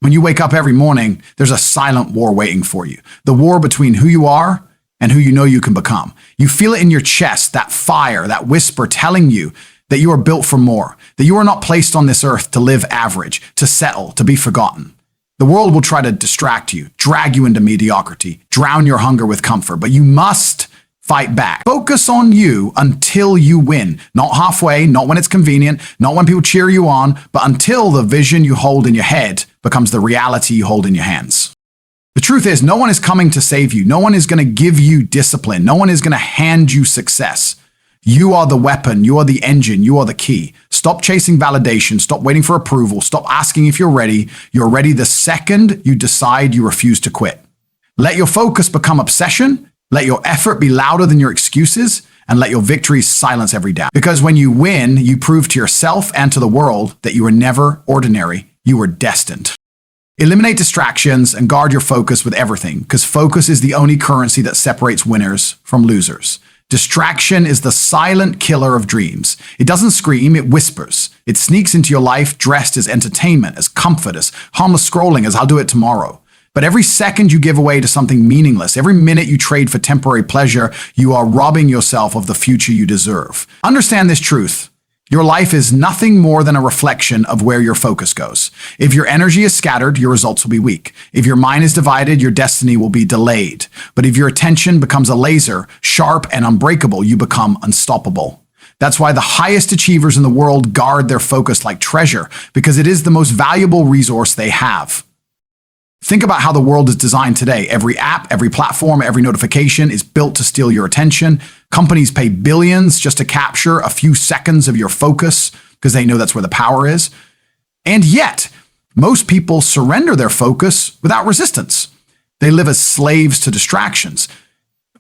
When you wake up every morning, there's a silent war waiting for you. The war between who you are and who you know you can become. You feel it in your chest, that fire, that whisper telling you that you are built for more, that you are not placed on this earth to live average, to settle, to be forgotten. The world will try to distract you, drag you into mediocrity, drown your hunger with comfort, but you must fight back. Focus on you until you win. Not halfway, not when it's convenient, not when people cheer you on, but until the vision you hold in your head becomes the reality you hold in your hands. The truth is, no one is coming to save you. No one is going to give you discipline. No one is going to hand you success. You are the weapon. You are the engine. You are the key. Stop chasing validation. Stop waiting for approval. Stop asking if you're ready. You're ready the second you decide you refuse to quit. Let your focus become obsession. Let your effort be louder than your excuses. And let your victories silence every doubt. Because when you win, you prove to yourself and to the world that you were never ordinary. You were destined. Eliminate distractions and guard your focus with everything, because focus is the only currency that separates winners from losers. Distraction is the silent killer of dreams. It doesn't scream, it whispers. It sneaks into your life dressed as entertainment, as comfort, as harmless scrolling, as I'll do it tomorrow. But every second you give away to something meaningless, every minute you trade for temporary pleasure, you are robbing yourself of the future you deserve. Understand this truth. Your life is nothing more than a reflection of where your focus goes. If your energy is scattered, your results will be weak. If your mind is divided, your destiny will be delayed. But if your attention becomes a laser, sharp and unbreakable, you become unstoppable. That's why the highest achievers in the world guard their focus like treasure, because it is the most valuable resource they have. Think about how the world is designed today. Every app, every platform, every notification is built to steal your attention. Companies pay billions just to capture a few seconds of your focus because they know that's where the power is. And yet, most people surrender their focus without resistance. They live as slaves to distractions,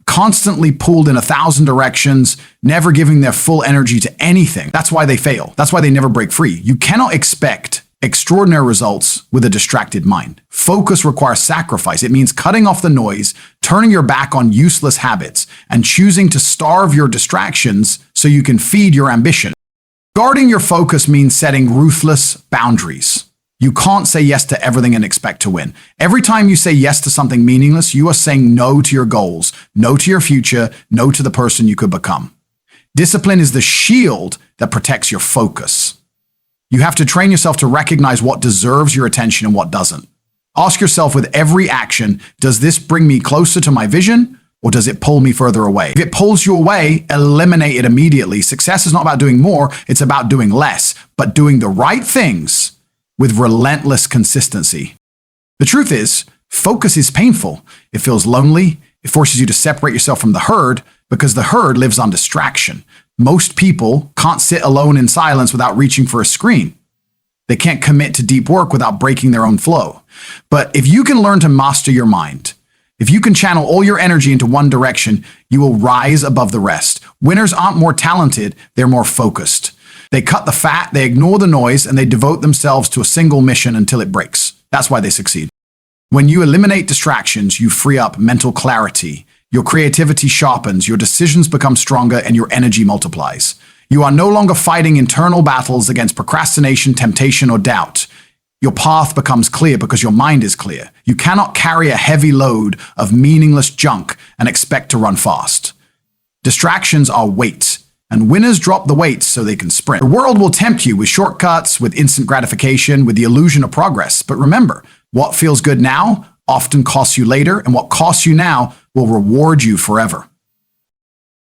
constantly pulled in 1,000 directions, never giving their full energy to anything. That's why they fail. That's why they never break free. You cannot expect extraordinary results with a distracted mind. Focus requires sacrifice. It means cutting off the noise, turning your back on useless habits, and choosing to starve your distractions so you can feed your ambition. Guarding your focus means setting ruthless boundaries. You can't say yes to everything and expect to win. Every time you say yes to something meaningless, you are saying no to your goals, no to your future, no to the person you could become. Discipline is the shield that protects your focus. You have to train yourself to recognize what deserves your attention and what doesn't. Ask yourself with every action, does this bring me closer to my vision or does it pull me further away? If it pulls you away, eliminate it immediately. Success is not about doing more, it's about doing less, but doing the right things with relentless consistency. The truth is, focus is painful. It feels lonely. It forces you to separate yourself from the herd because the herd lives on distraction. Most people can't sit alone in silence without reaching for a screen. They can't commit to deep work without breaking their own flow. But if you can learn to master your mind, if you can channel all your energy into one direction, you will rise above the rest. Winners aren't more talented, they're more focused. They cut the fat, they ignore the noise, and they devote themselves to a single mission until it breaks. That's why they succeed. When you eliminate distractions, you free up mental clarity. Your creativity sharpens, your decisions become stronger, and your energy multiplies. You are no longer fighting internal battles against procrastination, temptation, or doubt. Your path becomes clear because your mind is clear. You cannot carry a heavy load of meaningless junk and expect to run fast. Distractions are weights, and winners drop the weights so they can sprint. The world will tempt you with shortcuts, with instant gratification, with the illusion of progress. But remember, what feels good now often costs you later, and what costs you now will reward you forever.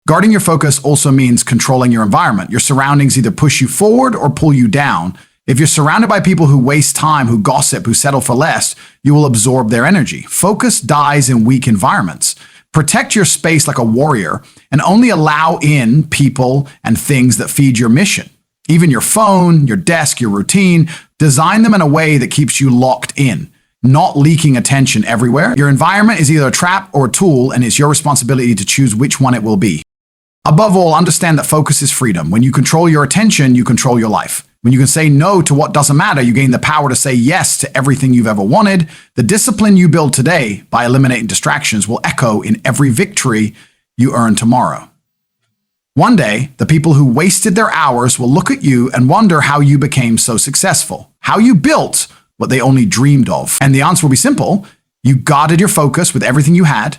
Guarding your focus also means controlling your environment. Your surroundings either push you forward or pull you down. If you're surrounded by people who waste time, who gossip, who settle for less, you will absorb their energy. Focus dies in weak environments. Protect your space like a warrior and only allow in people and things that feed your mission. Even your phone, your desk, your routine, design them in a way that keeps you locked in, not leaking attention everywhere. Your environment is either a trap or a tool, and it's your responsibility to choose which one it will be. Above all, understand that focus is freedom. When you control your attention, you control your life. When you can say no to what doesn't matter, you gain the power to say yes to everything you've ever wanted. The discipline you build today by eliminating distractions will echo in every victory you earn tomorrow. One day, the people who wasted their hours will look at you and wonder how you became so successful, how you built what they only dreamed of? And the answer will be simple. You guarded your focus with everything you had.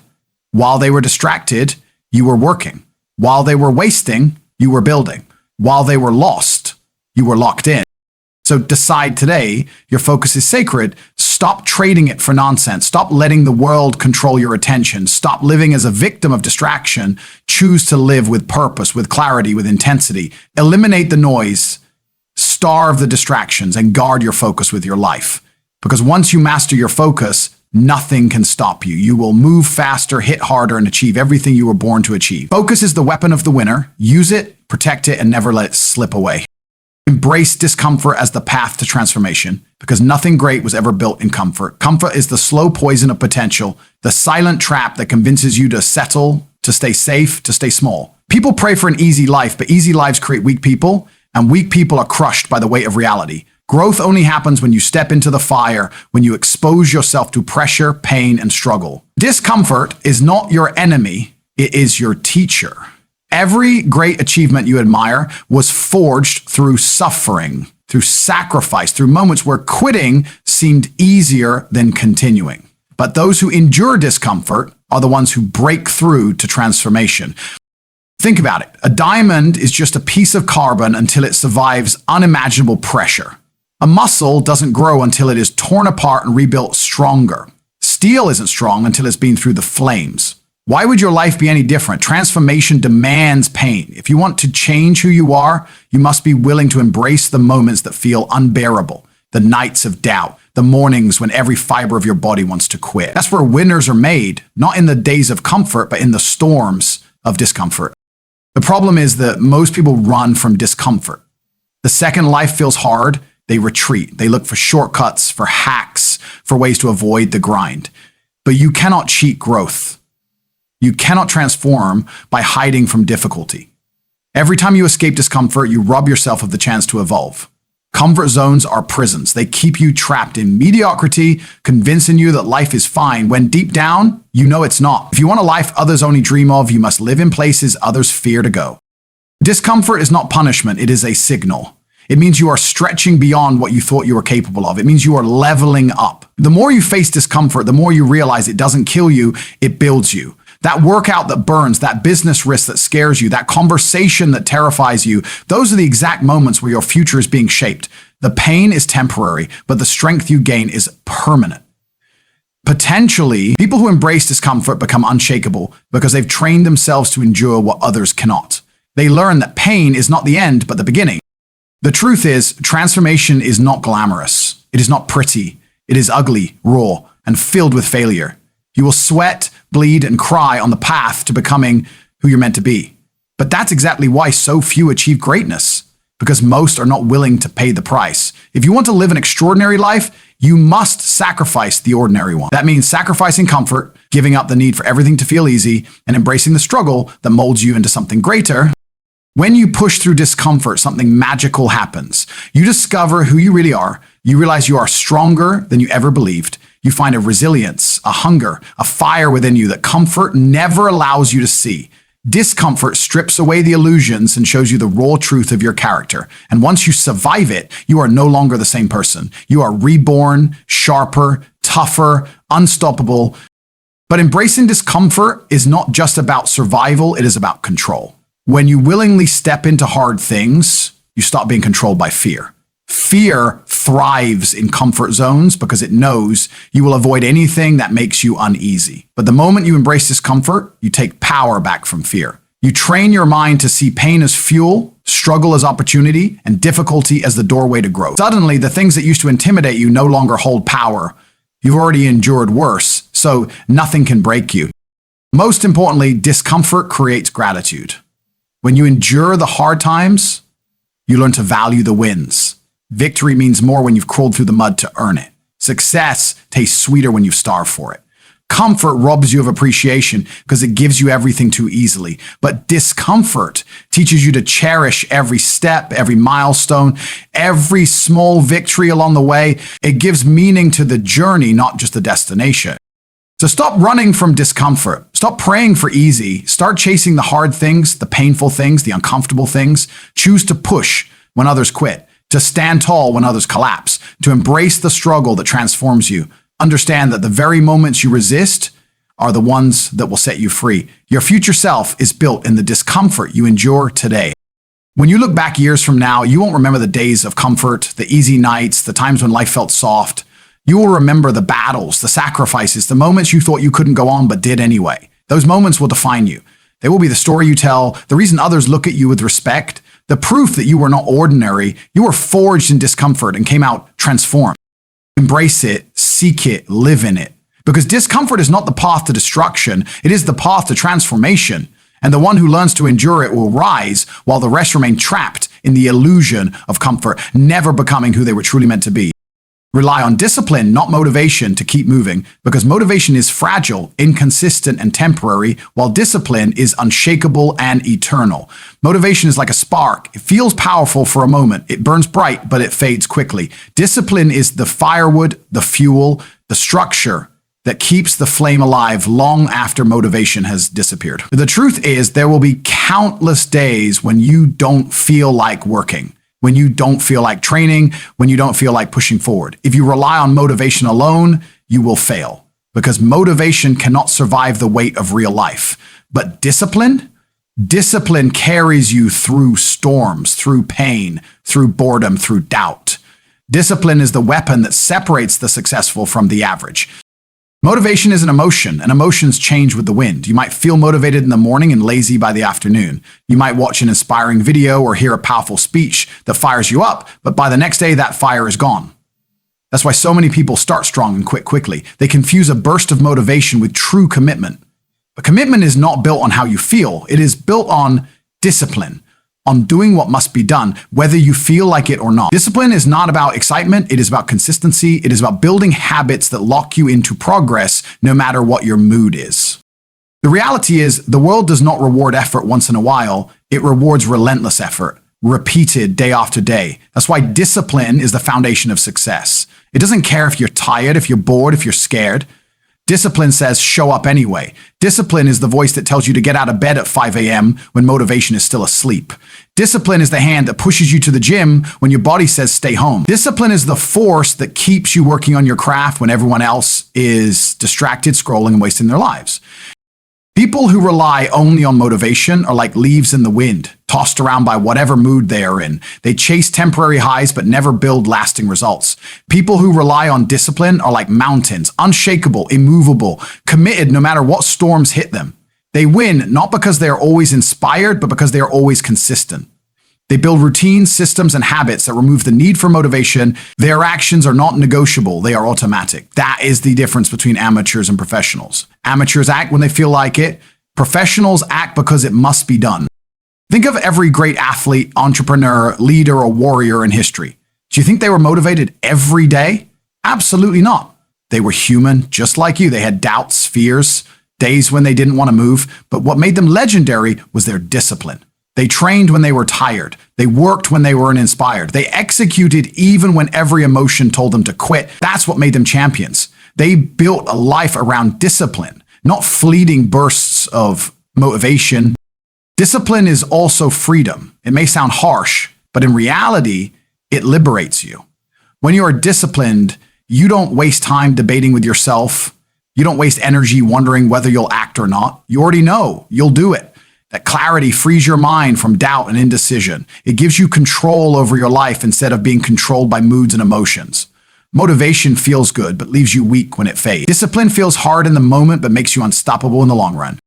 While they were distracted, you were working. While they were wasting, you were building. While they were lost, you were locked in. So decide today, your focus is sacred. Stop trading it for nonsense. Stop letting the world control your attention. Stop living as a victim of distraction. Choose to live with purpose, with clarity, with intensity. Eliminate the noise, starve the distractions, and guard your focus with your life. Because once you master your focus, nothing can stop you. You will move faster, hit harder, and achieve everything you were born to achieve. Focus is the weapon of the winner. Use it, protect it, and never let it slip away. Embrace discomfort as the path to transformation, because nothing great was ever built in comfort. Comfort is the slow poison of potential, the silent trap that convinces you to settle, to stay safe, to stay small. People pray for an easy life, but easy lives create weak people, and weak people are crushed by the weight of reality. Growth only happens when you step into the fire, when you expose yourself to pressure, pain, and struggle. Discomfort is not your enemy, it is your teacher. Every great achievement you admire was forged through suffering, through sacrifice, through moments where quitting seemed easier than continuing. But those who endure discomfort are the ones who break through to transformation. Think about it. A diamond is just a piece of carbon until it survives unimaginable pressure. A muscle doesn't grow until it is torn apart and rebuilt stronger. Steel isn't strong until it's been through the flames. Why would your life be any different? Transformation demands pain. If you want to change who you are, you must be willing to embrace the moments that feel unbearable, the nights of doubt, the mornings when every fiber of your body wants to quit. That's where winners are made, not in the days of comfort, but in the storms of discomfort. The problem is that most people run from discomfort. The second life feels hard, they retreat. They look for shortcuts, for hacks, for ways to avoid the grind. But you cannot cheat growth. You cannot transform by hiding from difficulty. Every time you escape discomfort, you rob yourself of the chance to evolve. Comfort zones are prisons. They keep you trapped in mediocrity, convincing you that life is fine, when deep down, you know it's not. If you want a life others only dream of, you must live in places others fear to go. Discomfort is not punishment, it is a signal. It means you are stretching beyond what you thought you were capable of. It means you are leveling up. The more you face discomfort, the more you realize it doesn't kill you, it builds you. That workout that burns, that business risk that scares you, that conversation that terrifies you, those are the exact moments where your future is being shaped. The pain is temporary, but the strength you gain is permanent. Potentially, people who embrace discomfort become unshakable because they've trained themselves to endure what others cannot. They learn that pain is not the end, but the beginning. The truth is, transformation is not glamorous. It is not pretty. It is ugly, raw, and filled with failure. You will sweat, bleed, and cry on the path to becoming who you're meant to be. But that's exactly why so few achieve greatness, because most are not willing to pay the price. If you want to live an extraordinary life, you must sacrifice the ordinary one. That means sacrificing comfort, giving up the need for everything to feel easy, and embracing the struggle that molds you into something greater. When you push through discomfort, something magical happens. You discover who you really are. You realize you are stronger than you ever believed. You find a resilience, a hunger, a fire within you that comfort never allows you to see. Discomfort strips away the illusions and shows you the raw truth of your character. And once you survive it, you are no longer the same person. You are reborn, sharper, tougher, unstoppable. But embracing discomfort is not just about survival, it is about control. When you willingly step into hard things, you stop being controlled by fear. Fear thrives in comfort zones because it knows you will avoid anything that makes you uneasy. But the moment you embrace discomfort, you take power back from fear. You train your mind to see pain as fuel, struggle as opportunity, and difficulty as the doorway to growth. Suddenly, the things that used to intimidate you no longer hold power. You've already endured worse, so nothing can break you. Most importantly, discomfort creates gratitude. When you endure the hard times, you learn to value the wins. Victory means more when you've crawled through the mud to earn it. Success tastes sweeter when you've starved for it. Comfort robs you of appreciation because it gives you everything too easily. But discomfort teaches you to cherish every step, every milestone, every small victory along the way. It gives meaning to the journey, not just the destination. So stop running from discomfort. Stop praying for easy. Start chasing the hard things, the painful things, the uncomfortable things. Choose to push when others quit. to stand tall when others collapse, to embrace the struggle that transforms you. Understand that the very moments you resist are the ones that will set you free. Your future self is built in the discomfort you endure today. When you look back years from now, you won't remember the days of comfort, the easy nights, the times when life felt soft. You will remember the battles, the sacrifices, the moments you thought you couldn't go on but did anyway. Those moments will define you. They will be the story you tell, the reason others look at you with respect, the proof that you were not ordinary. You were forged in discomfort and came out transformed. Embrace it, seek it, live in it. Because discomfort is not the path to destruction, it is the path to transformation. And the one who learns to endure it will rise, while the rest remain trapped in the illusion of comfort, never becoming who they were truly meant to be. Rely on discipline, not motivation, to keep moving, because motivation is fragile, inconsistent, and temporary, while discipline is unshakable and eternal. Motivation is like a spark. It feels powerful for a moment. It burns bright, but it fades quickly. Discipline is the firewood, the fuel, the structure that keeps the flame alive long after motivation has disappeared. The truth is, there will be countless days when you don't feel like working, when you don't feel like training, when you don't feel like pushing forward. If you rely on motivation alone, you will fail, because motivation cannot survive the weight of real life. But discipline carries you through storms, through pain, through boredom, through doubt. Discipline is the weapon that separates the successful from the average. Motivation is an emotion, and emotions change with the wind. You might feel motivated in the morning and lazy by the afternoon. You might watch an inspiring video or hear a powerful speech that fires you up, but by the next day, that fire is gone. That's why so many people start strong and quit quickly. They confuse a burst of motivation with true commitment. But commitment is not built on how you feel. It is built on discipline, on doing what must be done, whether you feel like it or not. Discipline is not about excitement. It is about consistency. It is about building habits that lock you into progress no matter what your mood is. The reality is, the world does not reward effort once in a while. It rewards relentless effort, repeated day after day. That's why discipline is the foundation of success. It doesn't care if you're tired, if you're bored, if you're scared. Discipline says show up anyway. Discipline is the voice that tells you to get out of bed at 5 a.m. when motivation is still asleep. Discipline is the hand that pushes you to the gym when your body says stay home. Discipline is the force that keeps you working on your craft when everyone else is distracted, scrolling, and wasting their lives. People who rely only on motivation are like leaves in the wind, tossed around by whatever mood they are in. They chase temporary highs but never build lasting results. People who rely on discipline are like mountains, unshakable, immovable, committed no matter what storms hit them. They win not because they are always inspired, but because they are always consistent. They build routines, systems, and habits that remove the need for motivation. Their actions are not negotiable. They are automatic. That is the difference between amateurs and professionals. Amateurs act when they feel like it. Professionals act because it must be done. Think of every great athlete, entrepreneur, leader, or warrior in history. Do you think they were motivated every day? Absolutely not. They were human, just like you. They had doubts, fears, days when they didn't want to move. But what made them legendary was their discipline. They trained when they were tired. They worked when they weren't inspired. They executed even when every emotion told them to quit. That's what made them champions. They built a life around discipline, not fleeting bursts of motivation. Discipline is also freedom. It may sound harsh, but in reality, it liberates you. When you are disciplined, you don't waste time debating with yourself. You don't waste energy wondering whether you'll act or not. You already know you'll do it. That clarity frees your mind from doubt and indecision. It gives you control over your life instead of being controlled by moods and emotions. Motivation feels good, but leaves you weak when it fades. Discipline feels hard in the moment, but makes you unstoppable in the long run.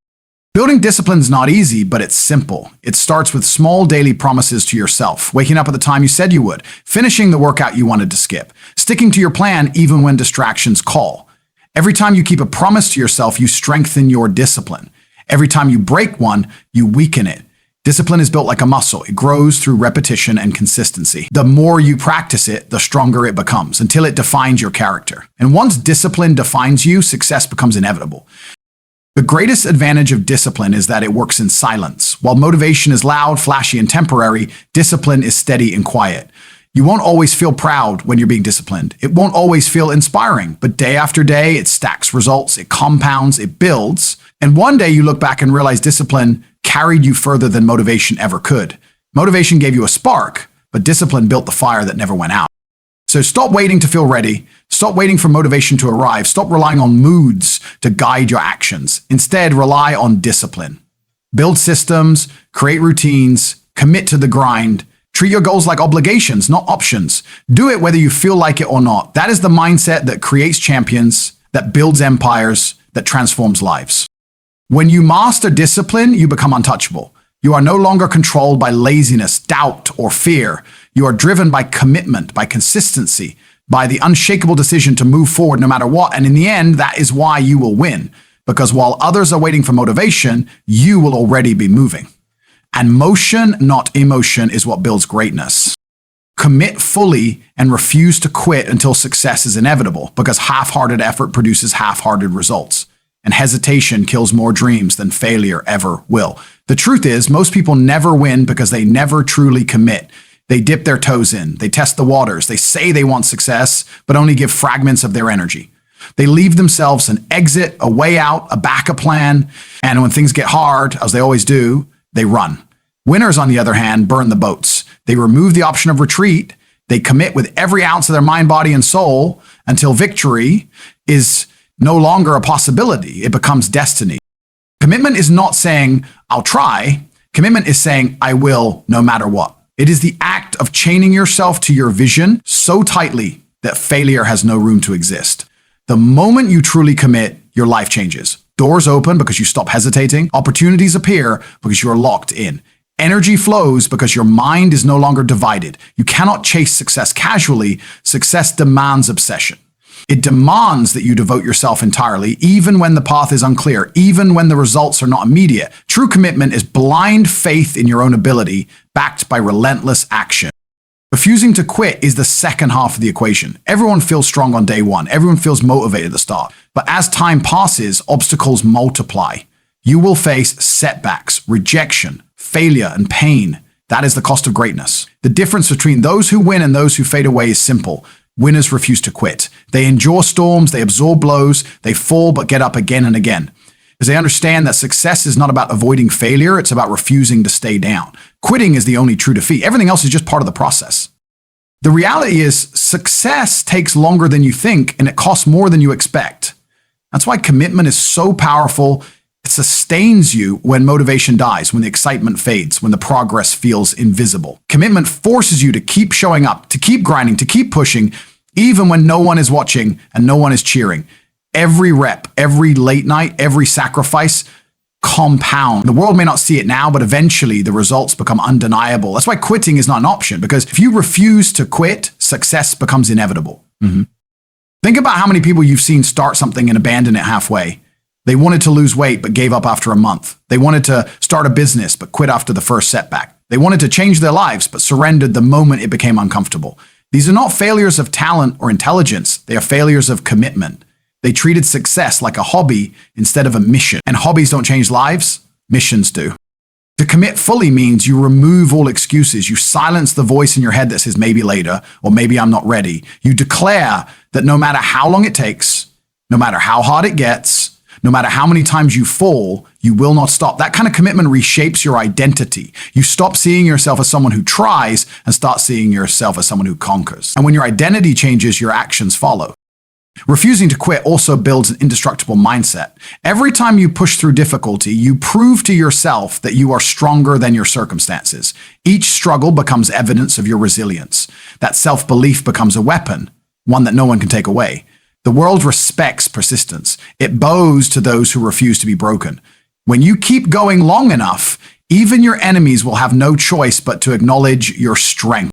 Building discipline is not easy, but it's simple. It starts with small daily promises to yourself, waking up at the time you said you would, finishing the workout you wanted to skip, sticking to your plan even when distractions call. Every time you keep a promise to yourself, you strengthen your discipline. Every time you break one, you weaken it. Discipline is built like a muscle. It grows through repetition and consistency. The more you practice it, the stronger it becomes, until it defines your character. And once discipline defines you, success becomes inevitable. The greatest advantage of discipline is that it works in silence. While motivation is loud, flashy, and temporary, discipline is steady and quiet. You won't always feel proud when you're being disciplined. It won't always feel inspiring, but day after day, it stacks results, it compounds, it builds. And one day you look back and realize discipline carried you further than motivation ever could. Motivation gave you a spark, but discipline built the fire that never went out. So stop waiting to feel ready. Stop waiting for motivation to arrive. Stop relying on moods to guide your actions. Instead, rely on discipline. Build systems, create routines, commit to the grind. Treat your goals like obligations, not options. Do it whether you feel like it or not. That is the mindset that creates champions, that builds empires, that transforms lives. When you master discipline, you become untouchable. You are no longer controlled by laziness, doubt, or fear. You are driven by commitment, by consistency, by the unshakable decision to move forward no matter what. And in the end, that is why you will win. Because while others are waiting for motivation, you will already be moving. And motion, not emotion, is what builds greatness. Commit fully and refuse to quit until success is inevitable, because half-hearted effort produces half-hearted results. And hesitation kills more dreams than failure ever will. The truth is, most people never win because they never truly commit. They dip their toes in, they test the waters, they say they want success, but only give fragments of their energy. They leave themselves an exit, a way out, a backup plan, and when things get hard, as they always do, they run. Winners, on the other hand, burn the boats. They remove the option of retreat. They commit with every ounce of their mind, body, and soul until victory is no longer a possibility. It becomes destiny. Commitment is not saying, I'll try. Commitment is saying, I will no matter what. It is the act of chaining yourself to your vision so tightly that failure has no room to exist. The moment you truly commit, your life changes. Doors open because you stop hesitating. Opportunities appear because you are locked in. Energy flows because your mind is no longer divided. You cannot chase success casually. Success demands obsession. It demands that you devote yourself entirely, even when the path is unclear, even when the results are not immediate. True commitment is blind faith in your own ability, backed by relentless action. Refusing to quit is the second half of the equation. Everyone feels strong on day one. Everyone feels motivated at the start. But as time passes, obstacles multiply. You will face setbacks, rejection, failure, and pain. That is the cost of greatness. The difference between those who win and those who fade away is simple. Winners refuse to quit. They endure storms, they absorb blows, they fall but get up again and again. Because they understand that success is not about avoiding failure, it's about refusing to stay down. Quitting is the only true defeat. Everything else is just part of the process. The reality is, success takes longer than you think, and it costs more than you expect. That's why commitment is so powerful. It sustains you when motivation dies, when the excitement fades, when the progress feels invisible. Commitment forces you to keep showing up, to keep grinding, to keep pushing, even when no one is watching and no one is cheering. Every rep, every late night, every sacrifice compound. The world may not see it now, but eventually the results become undeniable. That's why quitting is not an option, because if you refuse to quit, success becomes inevitable. Think about how many people you've seen start something and abandon it halfway. They wanted to lose weight, but gave up after a month. They wanted to start a business, but quit after the first setback. They wanted to change their lives, but surrendered the moment it became uncomfortable. These are not failures of talent or intelligence. They are failures of commitment. They treated success like a hobby instead of a mission. And hobbies don't change lives, missions do. To commit fully means you remove all excuses. You silence the voice in your head that says maybe later, or maybe I'm not ready. You declare that no matter how long it takes, no matter how hard it gets, no matter how many times you fall, you will not stop. That kind of commitment reshapes your identity. You stop seeing yourself as someone who tries and start seeing yourself as someone who conquers. And when your identity changes, your actions follow. Refusing to quit also builds an indestructible mindset. Every time you push through difficulty, you prove to yourself that you are stronger than your circumstances. Each struggle becomes evidence of your resilience. That self-belief becomes a weapon, one that no one can take away. The world respects persistence. It bows to those who refuse to be broken. When you keep going long enough, even your enemies will have no choice but to acknowledge your strength.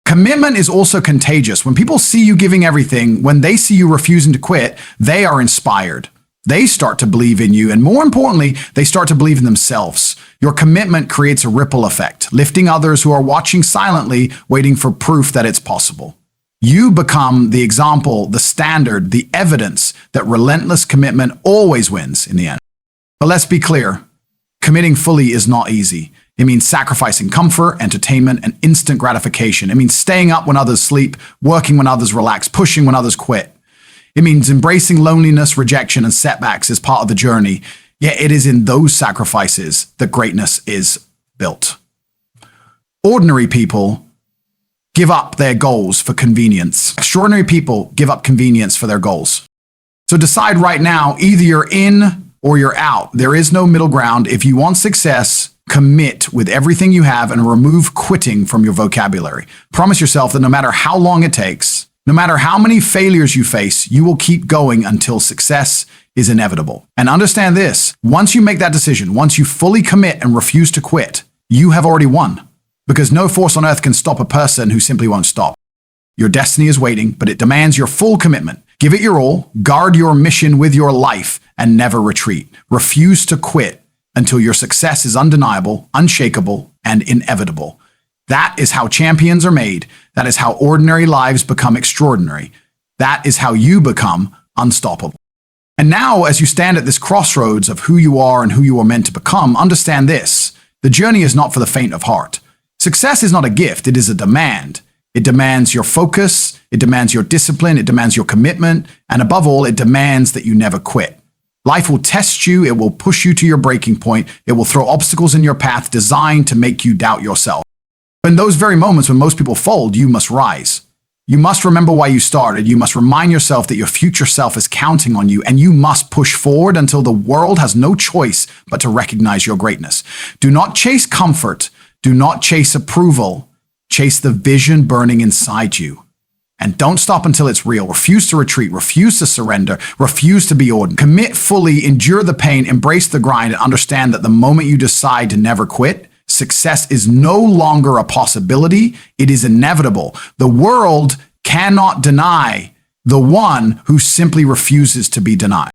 Commitment is also contagious. When people see you giving everything, when they see you refusing to quit, they are inspired. They start to believe in you, and more importantly, they start to believe in themselves. Your commitment creates a ripple effect, lifting others who are watching silently, waiting for proof that it's possible. You become the example, the standard, the evidence that relentless commitment always wins in the end. But let's be clear, committing fully is not easy. It means sacrificing comfort, entertainment, and instant gratification. It means staying up when others sleep, working when others relax, pushing when others quit. It means embracing loneliness, rejection, and setbacks as part of the journey. Yet it is in those sacrifices that greatness is built. Ordinary people give up their goals for convenience. Extraordinary people give up convenience for their goals. So decide right now, either you're in or you're out. There is no middle ground. If you want success, commit with everything you have and remove quitting from your vocabulary. Promise yourself that no matter how long it takes, no matter how many failures you face, you will keep going until success is inevitable. And understand this, once you make that decision, once you fully commit and refuse to quit, you have already won. Because no force on earth can stop a person who simply won't stop. Your destiny is waiting, but it demands your full commitment. Give it your all, guard your mission with your life, and never retreat. Refuse to quit until your success is undeniable, unshakable, and inevitable. That is how champions are made. That is how ordinary lives become extraordinary. That is how you become unstoppable. And now, as you stand at this crossroads of who you are and who you are meant to become, understand this. The journey is not for the faint of heart. Success is not a gift, it is a demand. It demands your focus, it demands your discipline, it demands your commitment, and above all, it demands that you never quit. Life will test you, it will push you to your breaking point, it will throw obstacles in your path designed to make you doubt yourself. In those very moments when most people fold, you must rise. You must remember why you started, you must remind yourself that your future self is counting on you, and you must push forward until the world has no choice but to recognize your greatness. Do not chase comfort, do not chase approval. Chase the vision burning inside you. And don't stop until it's real. Refuse to retreat. Refuse to surrender. Refuse to be ordinary. Commit fully, endure the pain, embrace the grind, and understand that the moment you decide to never quit, success is no longer a possibility. It is inevitable. The world cannot deny the one who simply refuses to be denied.